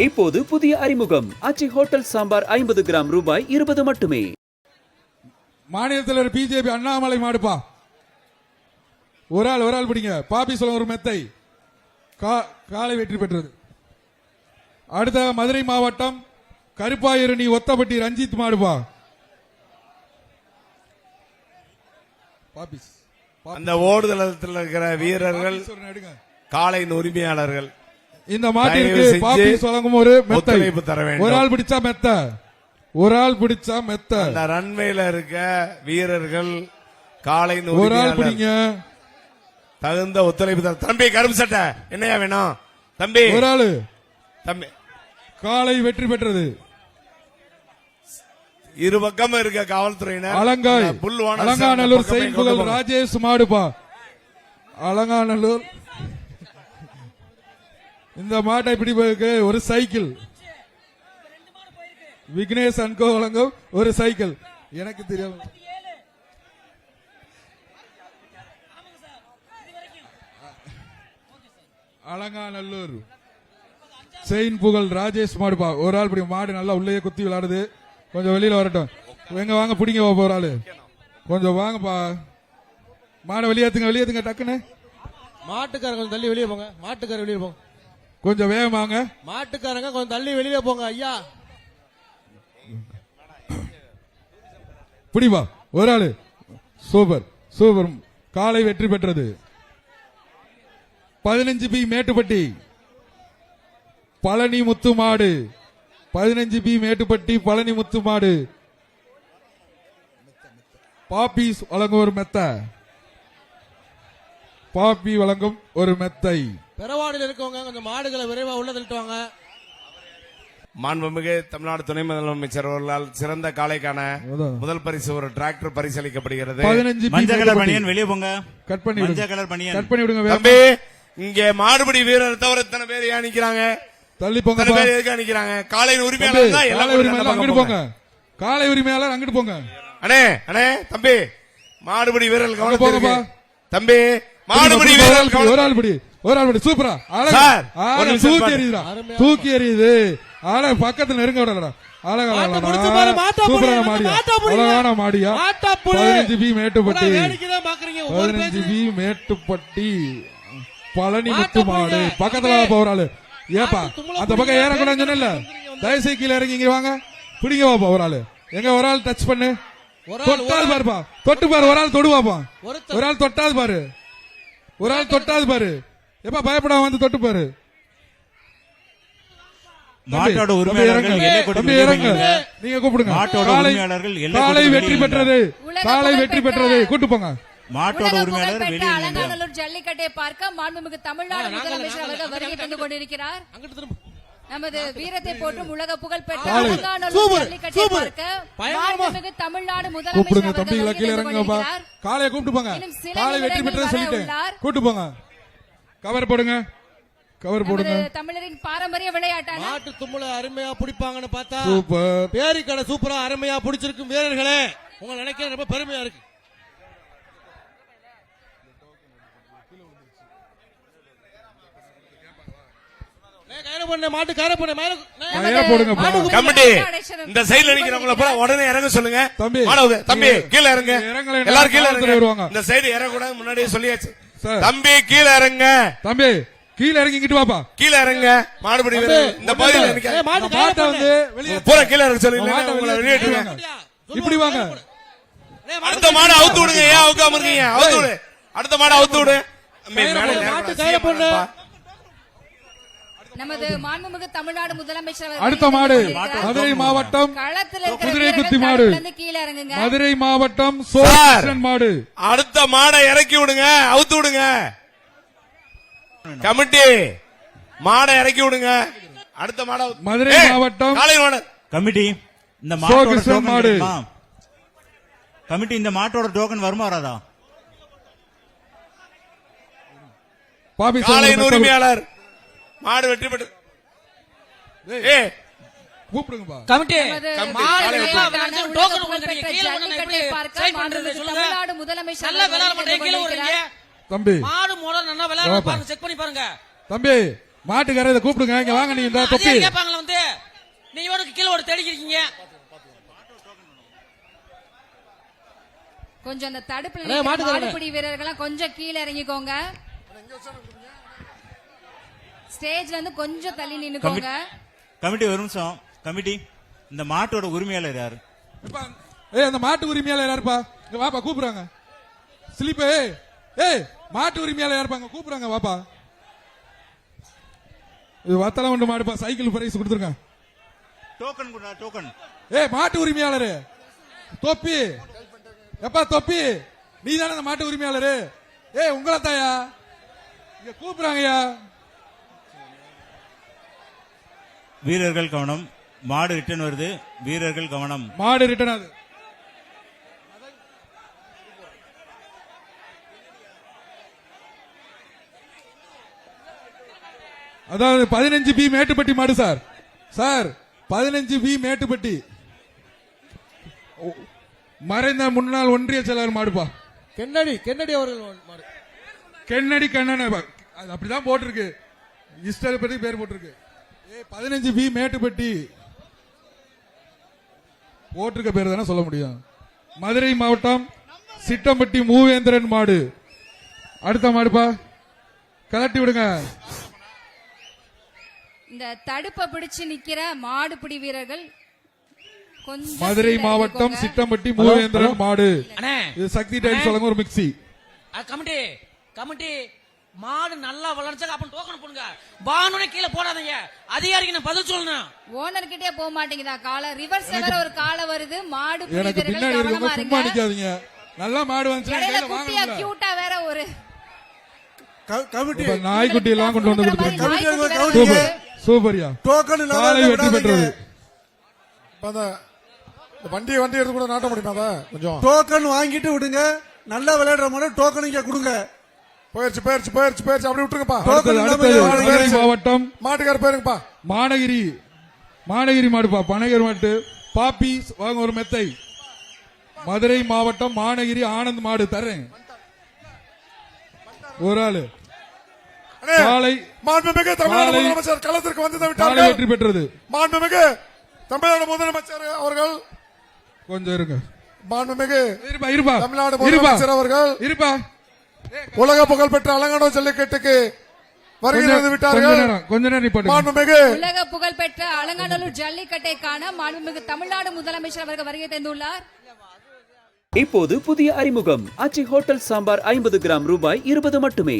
இப்போது புதிய அறிமுகம் ஆச்சி ஹோட்டல் சாம்பார் 50 கிராம் ரூபாய் 20 மட்டுமே. மாநில தலைவர் பிஜேபி அண்ணாமலை மாடுப்பா. ஒரு ஆள் பிடிங்க. பாப்பி சொல்ல ஒரு மெத்தை காலை வெற்றி பெற்றது. அடுத்த மதுரை மாவட்டம் கருப்பாயிரணி ஒத்தப்பட்டி ரஞ்சித் மாடுப்பா. அந்த ஓடுதளத்தில் இருக்கிற வீரர்கள் காளையின் உரிமையாளர்கள் இந்த மாட்டிற்கு பாப்பீஸ் வழங்கும் ஒரு மெத்தை தர வேண்டும். ஒரு ஆள் பிடிச்சா மெத்த, ஒரு ஆள் பிடிச்சா மெத்த. அந்த ரன்வேல இருக்க வீரர்கள் காளையின் ஒரு ஆள் பிடிங்க. தகுந்த ஒத்துழைப்பு தர. தம்பி கரும்பு சட்டை என்னையா வேணும் தம்பி? ஒரு ஆளு தம்பி காளை வெற்றி பெற்றது. இரு பக்கம் இருக்க காவல்துறையினர் அலங்காநல்லூர் செயின்ட் புகழ் ராஜேஷ் மாடுப்பா. அலங்காநல்லூர் இந்த மாட்டை பிடிப்பதற்கு ஒரு சைக்கிள். விக்னேஷ் அன்கோ வழங்கும் ஒரு சைக்கிள். எனக்கு தெரியும். அலங்காநல்லூர் செயின் புகழ் ராஜேஷ் மாடுப்பா. ஒரு ஆள் பிடி. மாடு நல்லா உள்ளே குத்தி விளையாடுது. கொஞ்சம் வெளியில வரட்டும். எங்க வாங்க பிடிங்க ஒரு ஆளு. கொஞ்சம் வாங்கப்பா. மாடை வெளியேத்துங்க டக்குன்னு. மாட்டுக்காரங்க கொஞ்சம் தள்ளி வெளியே போங்க. மாட்டுக்காரர் வெளியே போங்க. கொஞ்சம் வேகமாங்க. மாட்டுக்காரங்க கொஞ்சம் தள்ளி வெளியே போங்க ஐயா. பிடிப்பா ஒரு ஆளு. சூப்பர் காலை வெற்றி பெற்றது. 15 பி மேட்டுப்பட்டி பழனி முத்து மாடு. 15 பி மேட்டுப்பட்டி பழனி முத்து மாடு. பாப்பீஸ் வழங்கும் ஒரு மெத்த. பாப்பி வழங்கும் ஒரு மெத்தை. பெறவாடியில் இருக்கவங்க கொஞ்சம் மாடுகளை விரைவா உள்ள தள்ளிட்டுவாங்க. மாண்புமிகு தமிழ்நாடு துணை முதலமைச்சர் அவர்களால் சிறந்த காளைக்கான முதல் பரிசு ஒரு டிராக்டர் பரிசளிக்கப்படுகிறது. 15 மஞ்சள் கலர் பனியன் வெளியே போங்க. கட் பண்ணி மஞ்சள் கலர் பனியன் கட் பண்ணி விடுங்க. தம்பி இங்கே மாடுபிடி வீரர் தவிர இத்தனை பேர் ஏன் நிக்கிறாங்க? தள்ளி போங்க. பேர் எதுக்கு நிக்கிறாங்க? காளையின் உரிமையாளர் தான். அங்கிட்டு போங்க. காளை உரிமையாளர் அங்கிட்டு போங்க. அண்ணே தம்பி மாடுபிடி வீரர்கள் கவனம் போங்கப்பா. தம்பி மாடுபிடி வீரர்கள் ஒரு ஆள் படி. சூப்பரா தூக்கி எறியுது. பக்கத்துல நெருங்க விடலடா. சூப்பரான மாடியா. அழகான மாடியா. 15 பி மேட்டுப்பட்டி 15 பி மேட்டுப்பட்டி பழனி முத்து மாடு. பக்கத்துல போறாளு. ஏப்பா அந்த பக்கம் ஏறக்கூடாதுன்னு சொன்ன. தயவுசெய்து கீழே இறங்கி இங்க வாங்க. பிடிங்க வாப்பா. ஒரு ஆளு எங்க ஒரு ஆள் டச் பண்ணு. தொட்டாது பாருப்பா. தொட்டு பாரு. ஒரு ஆள் தொடுவாப்பா. ஒரு ஆள் தொட்டாது பாரு. ஒரு ஆள் தொட்டாது பாரு. எப்ப பயப்படாம வந்து தொட்டு பாரு. மாட்டோட உரிமையாளர்கள் நீங்க கூப்பிடுங்க. மாட்டோட உரிமையாளர்கள் காலை வெற்றி பெற்றது. காலை வெற்றி பெற்றது. கூட்டு போங்க. மாட்டோட உரிமையாளர் வெளியே. அலங்காநல்லூர் ஜல்லிக்கட்டை பார்க்க மாண்புமிகு தமிழ்நாடு முதலமைச்சர் அவர்கள் வருகை தந்து கொண்டிருக்கிறார். நமது வீரத்தை போற்றும் உலக புகழ் பெற்ற அலங்காநல்லூர் ஜல்லிக்கட்டை பார்க்க மாண்புமிகு தமிழ்நாடு முதலமைச்சர் தம்பி கீழே இறங்குங்கப்பா. காளையை கூப்பிட்டு போங்க. காலை வெற்றி பெற்றது சொல்லிட்டேன். கூட்டு போங்க. கவர் போடுங்க. கவர் போடுங்க. தமிழரின் பாரம்பரிய விளையாட்டான மாட்டு தும்முல அருமையா பிடிப்பாங்கன்னு பார்த்தா சூப்பர். பேரி கடை சூப்பரா அருமையா பிடிச்சிருக்கும் வீரர்களே. உங்களை நினைக்க ரொம்ப பெருமையா இருக்கு. இந்த சைடுல நிக்கிறவங்கள பூரா உடனே இறங்க சொல்லுங்க. தம்பி கீழே இறங்க. எல்லாரும் கீழே இறங்க. இந்த சைடு இறங்கக்கூடாது முன்னாடியே சொல்லியாச்சு. தம்பி கீழே இறங்க. தம்பி கீழே இறங்கி இங்கிட்டு வாப்பா. கீழே இறங்க. மாடுபிடி இந்த பகுதியில் பூரா கீழே இறங்க சொல்லுங்க. வெளியேற்றுங்க. இப்படி வாங்க. அடுத்த மாடு அவுத்து விடுங்க. ஏன் அவுக்காம இருக்கீங்க? அவுத்து விடு. அடுத்த மாடு அவுத்து விடு. நமது மாண்புமிகு தமிழ்நாடு முதலமைச்சர் அடுத்த மாடு மதுரை மாவட்டம் குதிரை குத்தி மாடு. கீழே இறங்குங்க. மதுரை மாவட்டம் சோழன் மாடு. அடுத்த மாடை இறக்கி விடுங்க. அவுத்து விடுங்க. கமிட்டி மாடை இறக்கி விடுங்க. அடுத்த மாட மதுரை மாவட்டம் காளை மாடு கமிட்டி. இந்த மாடு கமிட்டி இந்த மாட்டோட டோக்கன் வருமா வராதா? காளையின் உரிமையாளர் மாடு வெற்றி பெற்று கூப்பிடுங்கப்பா. கமிட்டி தமிழ்நாடு முதலமைச்சர் தம்பி மாட்டுக்கார இதை கூப்பிடுங்க இங்க வாங்க. நீங்க இந்த தொப்பி கேட்பாங்களா வந்து நீங்க ஒரு கீழே ஒரு தெளிக்கிறீங்க. கொஞ்சம் அந்த தடுப்புல மாடுபிடி வீரர்கள் கொஞ்சம் கீழே இறங்கிக்கோங்க. ஸ்டேஜ்ல இருந்து கொஞ்சம் தள்ளி நின்னுக்கோங்க. கமிட்டி ஒரு நிமிஷம். கமிட்டி இந்த மாட்டோட உரிமையாளர் யாரு? அந்த மாட்டு உரிமையாளர் யாருப்பா? இங்க வாப்பா கூப்பிடுறாங்க. ஸ்லிப் மாட்டு உரிமையாளர் யாருப்பாங்க கூப்பிடுறாங்க வாப்பா. இது வத்தல ஒன்று மாடுப்பா. சைக்கிள் பிரைஸ் கொடுத்துருங்க. டோக்கன் கொடுடா டோக்கன். மாட்டு உரிமையாளரு தொப்பி எப்பா தொப்பி நீ தானே அந்த மாட்டு உரிமையாளரு? உங்களை தாயா இங்க கூப்பிடுறாங்கய்யா. வீரர்கள் கவனம். மாடு ரிட்டர்ன் வருது. வீரர்கள் கவனம். மாடு ரிட்டர்ன் ஆகுது. அதாவது 15B மேட்டுப்பட்டி மாடு சார். சார் 15B மேட்டுப்பட்டி மறைந்த முன்னாள் ஒன்றிய செயலாளர் மாடுப்பா. கென்னடி அவர்கள் மாடு. கென்னடி கண்ணன் அது அப்படிதான் போட்டிருக்கு. இஸ்டர் பத்தி பேர் போட்டிருக்கு. 15B மேட்டுப்பட்டி போட்டிருக்க பேர் தானே சொல்ல முடியும். மதுரை மாவட்டம் சிட்டம்பட்டி மூவேந்திரன் மாடு. அடுத்த மாடுப்பா கலட்டி விடுங்க. இந்த தடுப்பை பிடிச்சு நிக்கிற மாடுபிடி வீரர்கள் கொஞ்சம் மதுரை மாவட்டம் சிட்டம்பட்டி மூவேந்திரன் மாடு. இது சக்தி டைல்ஸ் வழங்கும் ஒரு மிக்சி. கமிட்டி மாடு நல்லா வளர்ச்சா அப்ப டோக்கன் போடுங்க. பானுனே கீழே போடாதீங்க. அதிகாரிக்கு நான் பதில் சொல்லணும். ஓனர் கிட்டே போக மாட்டேங்குதா கால ரிவர்ஸ் வேற ஒரு கால வருது. மாடு எனக்கு பின்னாடி இருக்க சும்மா நிக்காதீங்க. நல்லா மாடு வந்துச்சுன்னா கையில குட்டியா கியூட்டா வேற ஒரு கமிட்டி நாய்க்குட்டி எல்லாம் கொண்டு வந்து கொடுத்துருங்க. சூப்பர்யா. டோக்கன் காலை வெற்றி பெற்றது. வண்டி எடுத்து கூட நாட்ட முடியுமா? கொஞ்சம் டோக்கன் வாங்கிட்டு விடுங்க. நல்லா விளையாடுற மாதிரி டோக்கன் இங்க கொடுங்க. போயிருச்சு அப்படி விட்டுருங்கப்பா. மதுரை மாவட்டம் மாட்டுக்கார பேருங்கப்பா. மாநகிரி மாடுப்பா. பனகர் மாட்டு பாப்பி வாங்க ஒரு மெத்தை. மதுரை மாவட்டம் மாநகிரி ஆனந்த் மாடு தர்றேன். ஒரு ஆளு காலை மாண்புமிகு தமிழ்நாடு முதலமைச்சர் களத்திற்கு வந்து விட்டார்கள். வெற்றி பெற்றது. மாண்புமிகு தமிழ்நாடு முதலமைச்சர் அவர்கள் கொஞ்சம் இருங்க. மாண்புமிகு இருப்பா தமிழ்நாடு முதலமைச்சர் அவர்கள் இருப்பா உலக புகழ்பெற்ற அலங்காநல்லூர் ஜல்லிக்கட்டுக்கு வருகிறது விட்டார்கள். கொஞ்ச நேரம் மாண்புமிகு உலக புகழ்பெற்ற அலங்காநல்லூர் ஜல்லிக்கட்டை காண மாண்புமிகு தமிழ்நாடு முதலமைச்சர் அவர்கள் வருகை தந்துள்ளார். இப்போது புதிய அறிமுகம் ஆச்சி ஹோட்டல் சாம்பார் 50 கிராம் ரூபாய் 20 மட்டுமே.